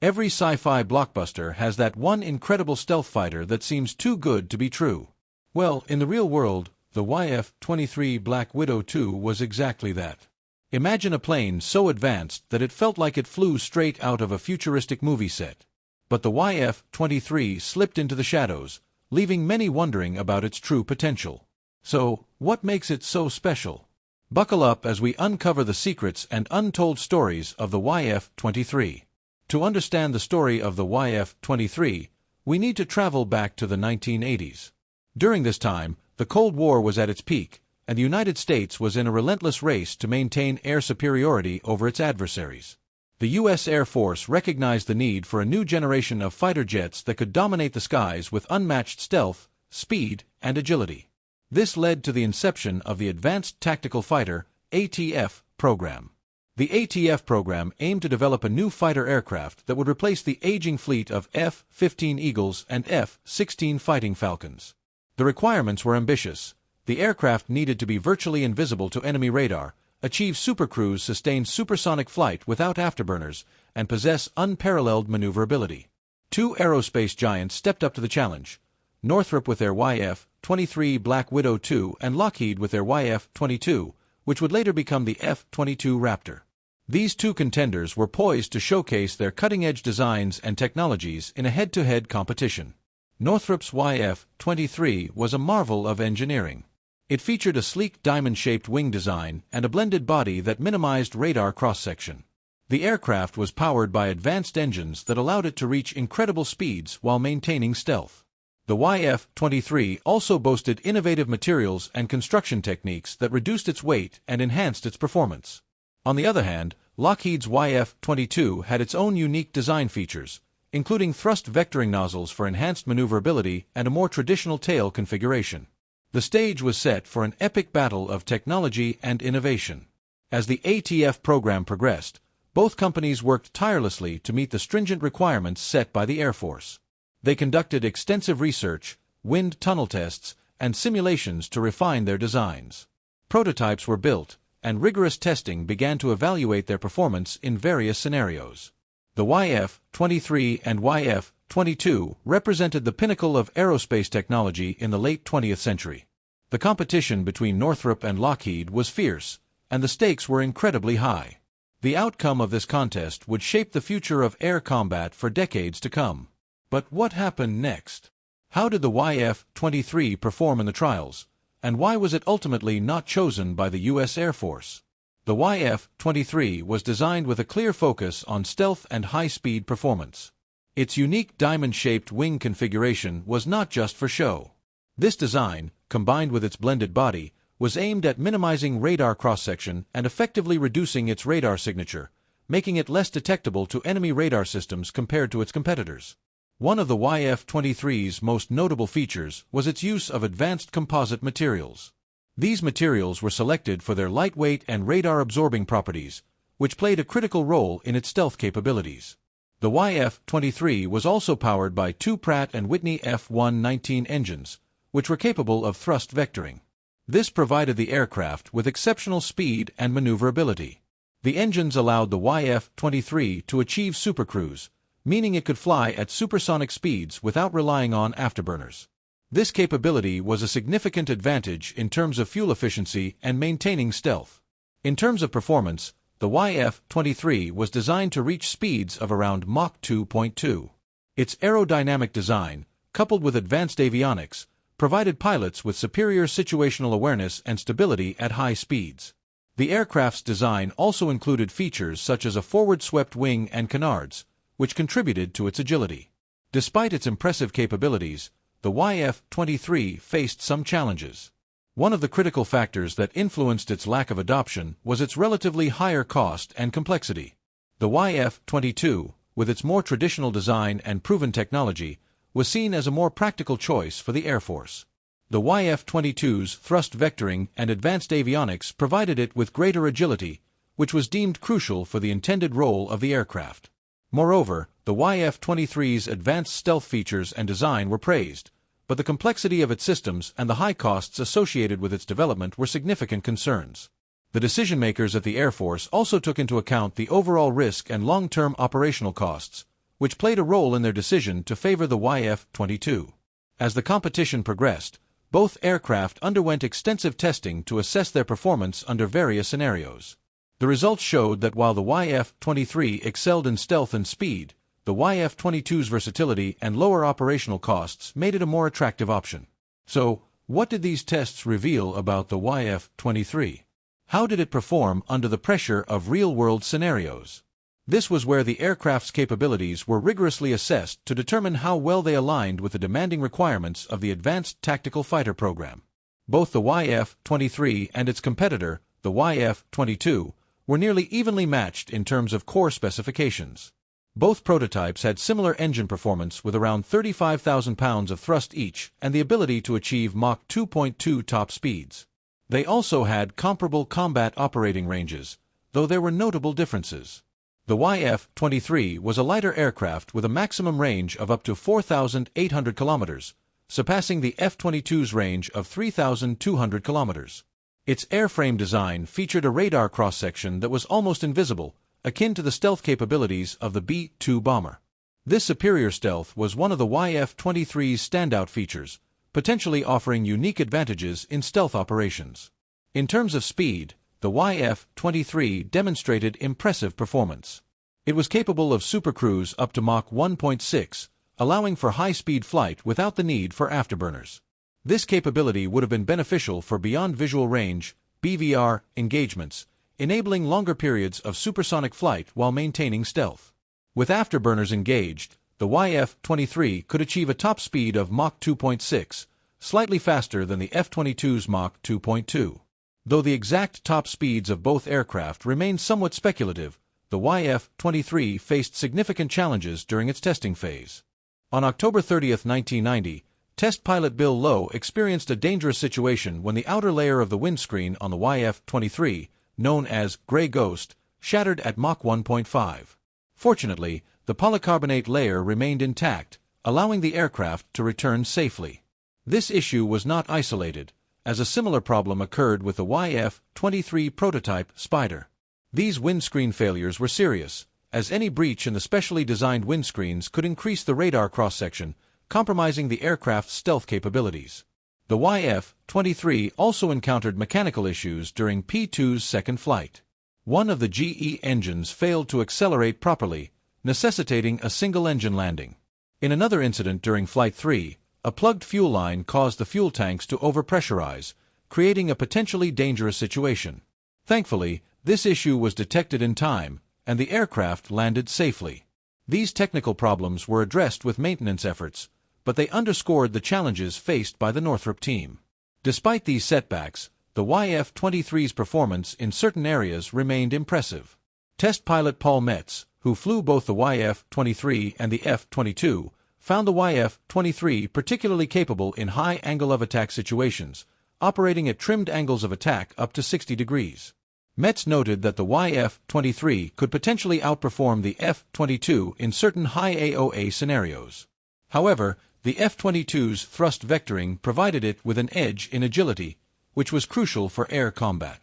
Every sci-fi blockbuster has that one incredible stealth fighter that seems too good to be true. Well, in the real world, the YF-23 Black Widow 2 was exactly that. Imagine a plane so advanced that it felt like it flew straight out of a futuristic movie set. But the YF-23 slipped into the shadows, leaving many wondering about its true potential. So, what makes it so special? Buckle up as we uncover the secrets and untold stories of the YF-23. To understand the story of the YF-23, we need to travel back to the 1980s. During this time, the Cold War was at its peak, and the United States was in a relentless race to maintain air superiority over its adversaries. The U.S. Air Force recognized the need for a new generation of fighter jets that could dominate the skies with unmatched stealth, speed, and agility. This led to the inception of the Advanced Tactical Fighter (ATF) program. The ATF program aimed to develop a new fighter aircraft that would replace the aging fleet of F-15 Eagles and F-16 Fighting Falcons. The requirements were ambitious. The aircraft needed to be virtually invisible to enemy radar, achieve supercruise sustained supersonic flight without afterburners, and possess unparalleled maneuverability. Two aerospace giants stepped up to the challenge: Northrop with their YF-23 Black Widow 2 and Lockheed with their YF-22, which would later become the F-22 Raptor. These two contenders were poised to showcase their cutting-edge designs and technologies in a head-to-head competition. Northrop's YF-23 was a marvel of engineering. It featured a sleek diamond-shaped wing design and a blended body that minimized radar cross-section. The aircraft was powered by advanced engines that allowed it to reach incredible speeds while maintaining stealth. The YF-23 also boasted innovative materials and construction techniques that reduced its weight and enhanced its performance. On the other hand, Lockheed's YF-22 had its own unique design features, including thrust vectoring nozzles for enhanced maneuverability and a more traditional tail configuration. The stage was set for an epic battle of technology and innovation. As the ATF program progressed, both companies worked tirelessly to meet the stringent requirements set by the Air Force. They conducted extensive research, wind tunnel tests, and simulations to refine their designs. Prototypes were built, and rigorous testing began to evaluate their performance in various scenarios. The YF-23 and YF-22 represented the pinnacle of aerospace technology in the late 20th century. The competition between Northrop and Lockheed was fierce, and the stakes were incredibly high. The outcome of this contest would shape the future of air combat for decades to come. But what happened next? How did the YF-23 perform in the trials, and why was it ultimately not chosen by the U.S. Air Force? The YF-23 was designed with a clear focus on stealth and high-speed performance. Its unique diamond-shaped wing configuration was not just for show. This design, combined with its blended body, was aimed at minimizing radar cross-section and effectively reducing its radar signature, making it less detectable to enemy radar systems compared to its competitors. One of the YF-23's most notable features was its use of advanced composite materials. These materials were selected for their lightweight and radar-absorbing properties, which played a critical role in its stealth capabilities. The YF-23 was also powered by two Pratt & Whitney F119 engines, which were capable of thrust vectoring. This provided the aircraft with exceptional speed and maneuverability. The engines allowed the YF-23 to achieve supercruise, meaning it could fly at supersonic speeds without relying on afterburners. This capability was a significant advantage in terms of fuel efficiency and maintaining stealth. In terms of performance, the YF-23 was designed to reach speeds of around Mach 2.2. Its aerodynamic design, coupled with advanced avionics, provided pilots with superior situational awareness and stability at high speeds. The aircraft's design also included features such as a forward-swept wing and canards, which contributed to its agility. Despite its impressive capabilities, the YF-23 faced some challenges. One of the critical factors that influenced its lack of adoption was its relatively higher cost and complexity. The YF-22, with its more traditional design and proven technology, was seen as a more practical choice for the Air Force. The YF-22's thrust vectoring and advanced avionics provided it with greater agility, which was deemed crucial for the intended role of the aircraft. Moreover, the YF-23's advanced stealth features and design were praised, but the complexity of its systems and the high costs associated with its development were significant concerns. The decision-makers at the Air Force also took into account the overall risk and long-term operational costs, which played a role in their decision to favor the YF-22. As the competition progressed, both aircraft underwent extensive testing to assess their performance under various scenarios. The results showed that while the YF-23 excelled in stealth and speed, the YF-22's versatility and lower operational costs made it a more attractive option. So, what did these tests reveal about the YF-23? How did it perform under the pressure of real-world scenarios? This was where the aircraft's capabilities were rigorously assessed to determine how well they aligned with the demanding requirements of the Advanced Tactical Fighter program. Both the YF-23 and its competitor, the YF-22, were nearly evenly matched in terms of core specifications. Both prototypes had similar engine performance with around 35,000 pounds of thrust each and the ability to achieve Mach 2.2 top speeds. They also had comparable combat operating ranges, though there were notable differences. The YF-23 was a lighter aircraft with a maximum range of up to 4,800 kilometers, surpassing the F-22's range of 3,200 kilometers. Its airframe design featured a radar cross-section that was almost invisible, akin to the stealth capabilities of the B-2 bomber. This superior stealth was one of the YF-23's standout features, potentially offering unique advantages in stealth operations. In terms of speed, the YF-23 demonstrated impressive performance. It was capable of supercruise up to Mach 1.6, allowing for high-speed flight without the need for afterburners. This capability would have been beneficial for beyond visual range (BVR) engagements, enabling longer periods of supersonic flight while maintaining stealth. With afterburners engaged, the YF-23 could achieve a top speed of Mach 2.6, slightly faster than the F-22's Mach 2.2. Though the exact top speeds of both aircraft remained somewhat speculative, the YF-23 faced significant challenges during its testing phase. On October 30, 1990, test pilot Bill Lowe experienced a dangerous situation when the outer layer of the windscreen on the YF-23, known as Gray Ghost, shattered at Mach 1.5. Fortunately, the polycarbonate layer remained intact, allowing the aircraft to return safely. This issue was not isolated, as a similar problem occurred with the YF-23 prototype Spider. These windscreen failures were serious, as any breach in the specially designed windscreens could increase the radar cross-section, compromising the aircraft's stealth capabilities. The YF-23 also encountered mechanical issues during P-2's second flight. One of the GE engines failed to accelerate properly, necessitating a single-engine landing. In another incident during Flight 3, a plugged fuel line caused the fuel tanks to overpressurize, creating a potentially dangerous situation. Thankfully, this issue was detected in time, and the aircraft landed safely. These technical problems were addressed with maintenance efforts, but they underscored the challenges faced by the Northrop team. Despite these setbacks, the YF-23's performance in certain areas remained impressive. Test pilot Paul Metz, who flew both the YF-23 and the F-22, found the YF-23 particularly capable in high angle of attack situations, operating at trimmed angles of attack up to 60 degrees. Metz noted that the YF-23 could potentially outperform the F-22 in certain high AOA scenarios. However, the F-22's thrust vectoring provided it with an edge in agility, which was crucial for air combat.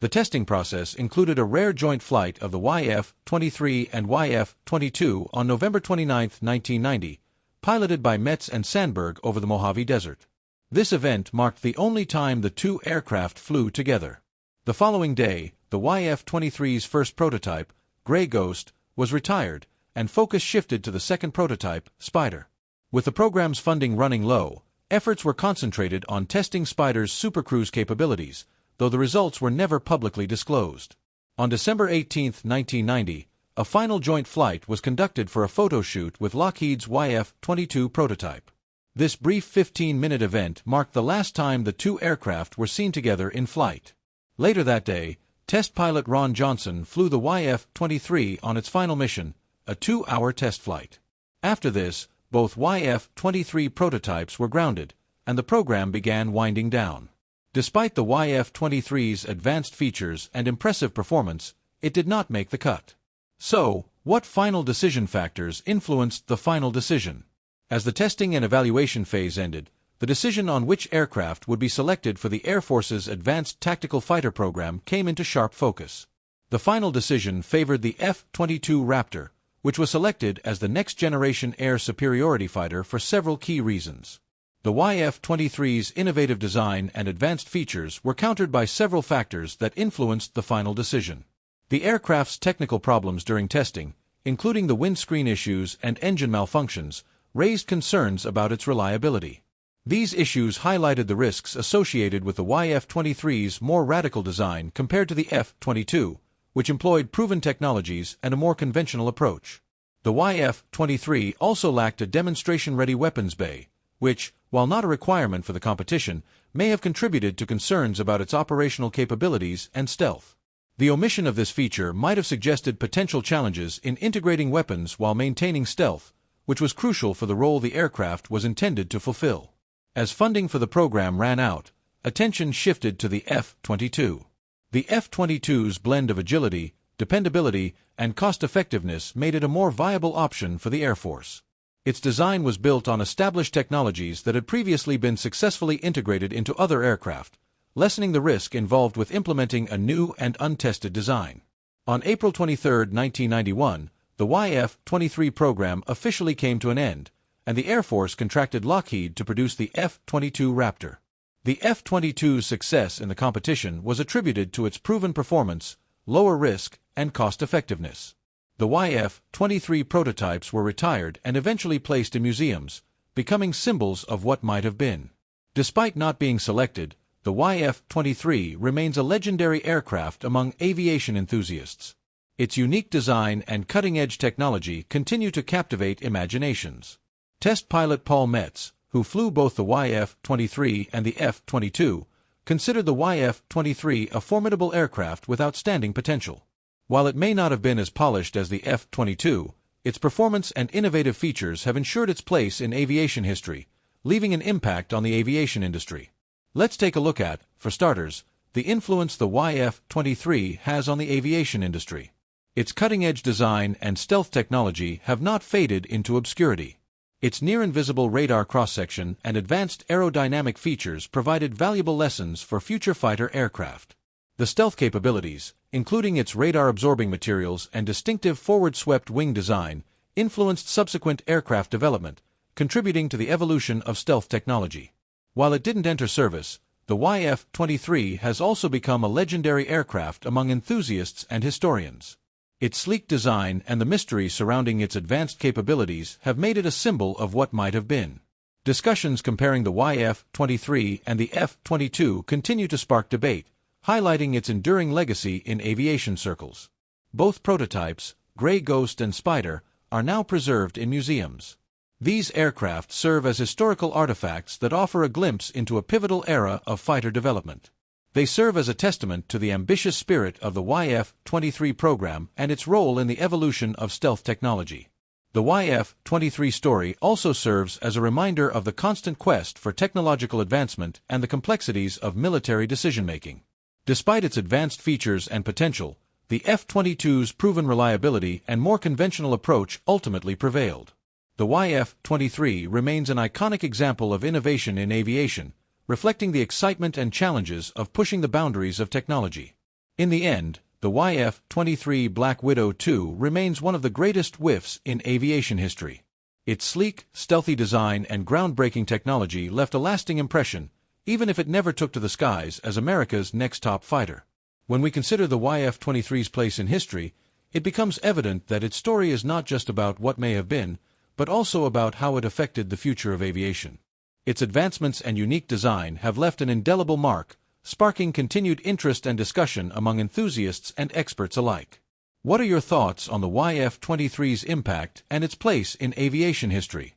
The testing process included a rare joint flight of the YF-23 and YF-22 on November 29, 1990, piloted by Metz and Sandberg over the Mojave Desert. This event marked the only time the two aircraft flew together. The following day, the YF-23's first prototype, Gray Ghost, was retired, and focus shifted to the second prototype, Spider. With the program's funding running low, efforts were concentrated on testing Spider's supercruise capabilities, though the results were never publicly disclosed. On December 18, 1990, a final joint flight was conducted for a photo shoot with Lockheed's YF-22 prototype. This brief 15-minute event marked the last time the two aircraft were seen together in flight. Later that day, test pilot Ron Johnson flew the YF-23 on its final mission, a 2-hour test flight. After this, both YF-23 prototypes were grounded, and the program began winding down. Despite the YF-23's advanced features and impressive performance, it did not make the cut. So, what final decision factors influenced the final decision? As the testing and evaluation phase ended, the decision on which aircraft would be selected for the Air Force's Advanced Tactical Fighter program came into sharp focus. The final decision favored the F-22 Raptor, which was selected as the next-generation air superiority fighter for several key reasons. The YF-23's innovative design and advanced features were countered by several factors that influenced the final decision. The aircraft's technical problems during testing, including the windscreen issues and engine malfunctions, raised concerns about its reliability. These issues highlighted the risks associated with the YF-23's more radical design compared to the F-22, which employed proven technologies and a more conventional approach. The YF-23 also lacked a demonstration-ready weapons bay, which, while not a requirement for the competition, may have contributed to concerns about its operational capabilities and stealth. The omission of this feature might have suggested potential challenges in integrating weapons while maintaining stealth, which was crucial for the role the aircraft was intended to fulfill. As funding for the program ran out, attention shifted to the F-22. The F-22's blend of agility, dependability, and cost-effectiveness made it a more viable option for the Air Force. Its design was built on established technologies that had previously been successfully integrated into other aircraft, lessening the risk involved with implementing a new and untested design. On April 23, 1991, the YF-23 program officially came to an end, and the Air Force contracted Lockheed to produce the F-22 Raptor. The F-22's success in the competition was attributed to its proven performance, lower risk, and cost-effectiveness. The YF-23 prototypes were retired and eventually placed in museums, becoming symbols of what might have been. Despite not being selected, the YF-23 remains a legendary aircraft among aviation enthusiasts. Its unique design and cutting-edge technology continue to captivate imaginations. Test pilot Paul Metz, who flew both the YF-23 and the F-22, considered the YF-23 a formidable aircraft with outstanding potential. While it may not have been as polished as the F-22, its performance and innovative features have ensured its place in aviation history, leaving an impact on the aviation industry. Let's take a look at, for starters, the influence the YF-23 has on the aviation industry. Its cutting-edge design and stealth technology have not faded into obscurity. Its near-invisible radar cross-section and advanced aerodynamic features provided valuable lessons for future fighter aircraft. The stealth capabilities, including its radar-absorbing materials and distinctive forward-swept wing design, influenced subsequent aircraft development, contributing to the evolution of stealth technology. While it didn't enter service, the YF-23 has also become a legendary aircraft among enthusiasts and historians. Its sleek design and the mystery surrounding its advanced capabilities have made it a symbol of what might have been. Discussions comparing the YF-23 and the F-22 continue to spark debate, highlighting its enduring legacy in aviation circles. Both prototypes, Grey Ghost and Spider, are now preserved in museums. These aircraft serve as historical artifacts that offer a glimpse into a pivotal era of fighter development. They serve as a testament to the ambitious spirit of the YF-23 program and its role in the evolution of stealth technology. The YF-23 story also serves as a reminder of the constant quest for technological advancement and the complexities of military decision-making. Despite its advanced features and potential, the F-22's proven reliability and more conventional approach ultimately prevailed. The YF-23 remains an iconic example of innovation in aviation, reflecting the excitement and challenges of pushing the boundaries of technology. In the end, the YF-23 Black Widow II remains one of the greatest whiffs in aviation history. Its sleek, stealthy design and groundbreaking technology left a lasting impression, even if it never took to the skies as America's next top fighter. When we consider the YF-23's place in history, it becomes evident that its story is not just about what may have been, but also about how it affected the future of aviation. Its advancements and unique design have left an indelible mark, sparking continued interest and discussion among enthusiasts and experts alike. What are your thoughts on the YF-23's impact and its place in aviation history?